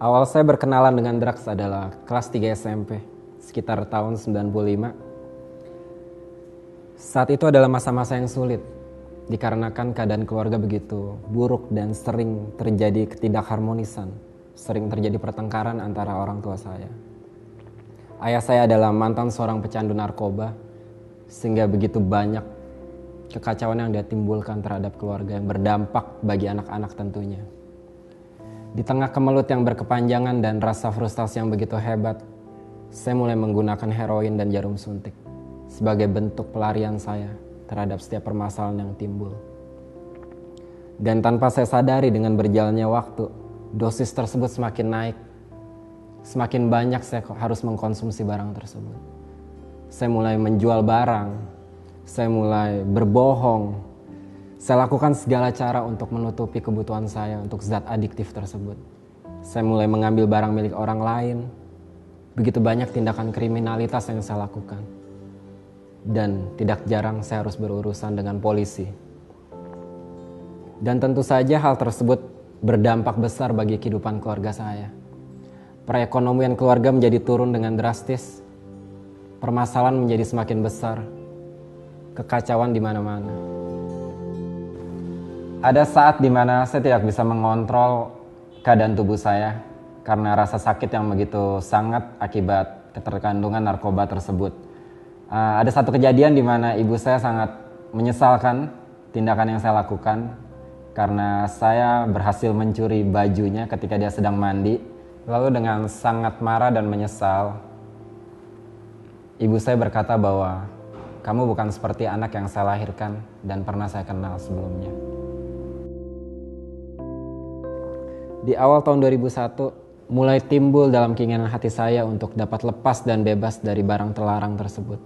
Awal saya berkenalan dengan drugs adalah kelas 3 SMP, sekitar tahun 95. Saat itu adalah masa-masa yang sulit, dikarenakan keadaan keluarga begitu buruk dan sering terjadi ketidakharmonisan, sering terjadi pertengkaran antara orang tua saya. Ayah saya adalah mantan seorang pecandu narkoba, sehingga begitu banyak kekacauan yang dia timbulkan terhadap keluarga yang berdampak bagi anak-anak tentunya. Di tengah kemelut yang berkepanjangan dan rasa frustasi yang begitu hebat, saya mulai menggunakan heroin dan jarum suntik sebagai bentuk pelarian saya terhadap setiap permasalahan yang timbul. Dan tanpa saya sadari, dengan berjalannya waktu, dosis tersebut semakin naik. Semakin banyak saya harus mengkonsumsi barang tersebut. Saya mulai menjual barang, saya mulai berbohong. Saya lakukan segala cara untuk menutupi kebutuhan saya untuk zat adiktif tersebut. Saya mulai mengambil barang milik orang lain. Begitu banyak tindakan kriminalitas yang saya lakukan. Dan tidak jarang saya harus berurusan dengan polisi. Dan tentu saja hal tersebut berdampak besar bagi kehidupan keluarga saya. Perekonomian keluarga menjadi turun dengan drastis. Permasalahan menjadi semakin besar. Kekacauan di mana-mana. Ada saat di mana saya tidak bisa mengontrol keadaan tubuh saya karena rasa sakit yang begitu sangat akibat keterkandungan narkoba tersebut. Ada satu kejadian di mana ibu saya sangat menyesalkan tindakan yang saya lakukan karena saya berhasil mencuri bajunya ketika dia sedang mandi. Lalu dengan sangat marah dan menyesal, ibu saya berkata bahwa kamu bukan seperti anak yang saya lahirkan dan pernah saya kenal sebelumnya. Di awal tahun 2001, mulai timbul dalam keinginan hati saya untuk dapat lepas dan bebas dari barang terlarang tersebut.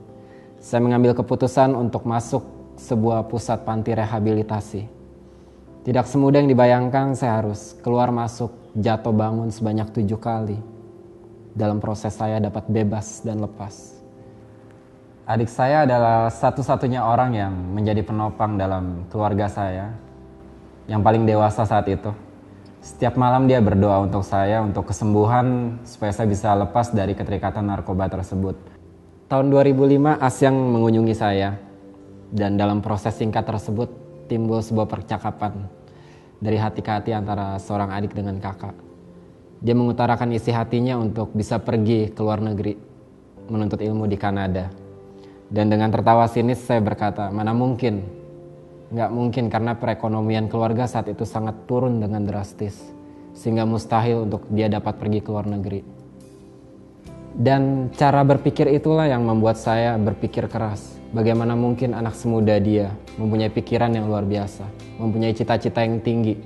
Saya mengambil keputusan untuk masuk sebuah pusat panti rehabilitasi. Tidak semudah yang dibayangkan, saya harus keluar masuk, jatuh bangun sebanyak 7 kali. Dalam proses saya dapat bebas dan lepas. Adik saya adalah satu-satunya orang yang menjadi penopang dalam keluarga saya, yang paling dewasa saat itu. Setiap malam dia berdoa untuk saya, untuk kesembuhan, supaya saya bisa lepas dari keterikatan narkoba tersebut. Tahun 2005, Asyang mengunjungi saya. Dan dalam proses singkat tersebut, timbul sebuah percakapan dari hati ke hati antara seorang adik dengan kakak. Dia mengutarakan isi hatinya untuk bisa pergi ke luar negeri, menuntut ilmu di Kanada. Dan dengan tertawa sinis saya berkata, mana mungkin? Nggak mungkin, karena perekonomian keluarga saat itu sangat turun dengan drastis. Sehingga mustahil untuk dia dapat pergi ke luar negeri. Dan cara berpikir itulah yang membuat saya berpikir keras. Bagaimana mungkin anak semuda dia mempunyai pikiran yang luar biasa. Mempunyai cita-cita yang tinggi.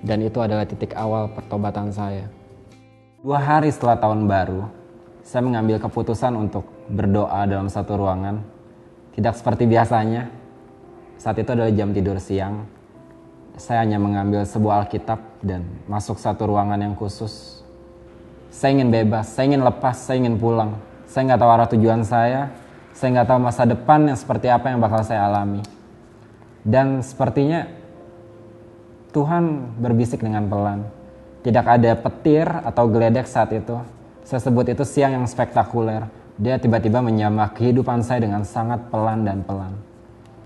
Dan itu adalah titik awal pertobatan saya. 2 hari setelah tahun baru, saya mengambil keputusan untuk berdoa dalam satu ruangan. Tidak seperti biasanya. Saat itu adalah jam tidur siang. Saya hanya mengambil sebuah Alkitab dan masuk satu ruangan yang khusus. Saya ingin bebas, saya ingin lepas, saya ingin pulang. Saya nggak tahu arah tujuan saya nggak tahu masa depan yang seperti apa yang bakal saya alami. Dan sepertinya Tuhan berbisik dengan pelan. Tidak ada petir atau geledek saat itu. Saya sebut itu siang yang spektakuler. Dia tiba-tiba menyamar kehidupan saya dengan sangat pelan dan pelan.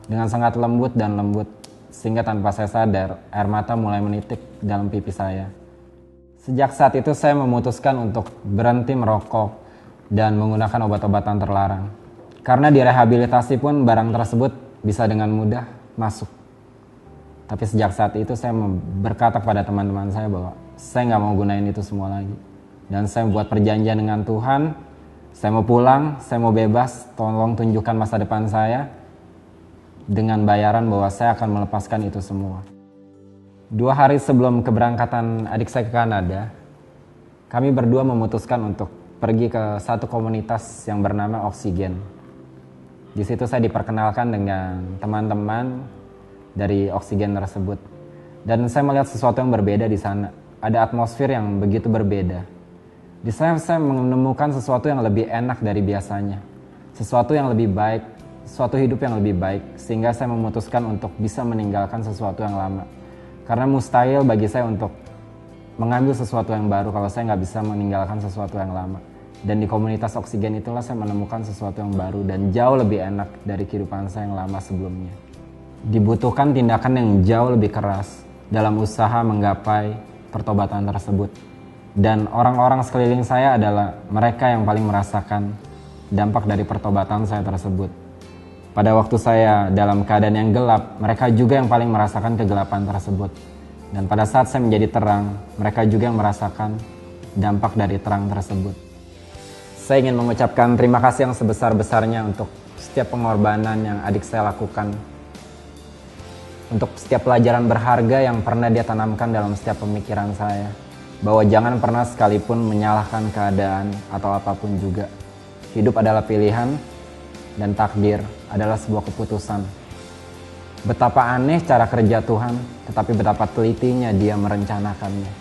Dengan sangat lembut dan lembut, sehingga tanpa saya sadar, air mata mulai menitik dalam pipi saya. Sejak saat itu saya memutuskan untuk berhenti merokok dan menggunakan obat-obatan terlarang. Karena di rehabilitasi pun barang tersebut bisa dengan mudah masuk. Tapi sejak saat itu saya berkata kepada teman-teman saya bahwa saya nggak mau gunain itu semua lagi. Dan saya membuat perjanjian dengan Tuhan, saya mau pulang, saya mau bebas, tolong tunjukkan masa depan saya. Dengan bayaran bahwa saya akan melepaskan itu semua. 2 hari sebelum keberangkatan adik saya ke Kanada, kami berdua memutuskan untuk pergi ke satu komunitas yang bernama Oksigen. Di situ saya diperkenalkan dengan teman-teman dari Oksigen tersebut. Dan saya melihat sesuatu yang berbeda di sana. Ada atmosfer yang begitu berbeda. Di sana saya menemukan sesuatu yang lebih enak dari biasanya. Sesuatu yang lebih baik. Suatu hidup yang lebih baik, sehingga saya memutuskan untuk bisa meninggalkan sesuatu yang lama. Karena mustahil bagi saya untuk mengambil sesuatu yang baru kalau saya nggak bisa meninggalkan sesuatu yang lama. Dan di komunitas Oksigen itulah saya menemukan sesuatu yang baru dan jauh lebih enak dari kehidupan saya yang lama sebelumnya. Dibutuhkan tindakan yang jauh lebih keras dalam usaha menggapai pertobatan tersebut. Dan orang-orang sekeliling saya adalah mereka yang paling merasakan dampak dari pertobatan saya tersebut. Pada waktu saya dalam keadaan yang gelap, mereka juga yang paling merasakan kegelapan tersebut. Dan pada saat saya menjadi terang, mereka juga yang merasakan dampak dari terang tersebut. Saya ingin mengucapkan terima kasih yang sebesar-besarnya untuk setiap pengorbanan yang adik saya lakukan. Untuk setiap pelajaran berharga yang pernah dia tanamkan dalam setiap pemikiran saya. Bahwa jangan pernah sekalipun menyalahkan keadaan atau apapun juga. Hidup adalah pilihan dan takdir adalah sebuah keputusan. Betapa aneh cara kerja Tuhan, tetapi betapa telitinya Dia merencanakannya.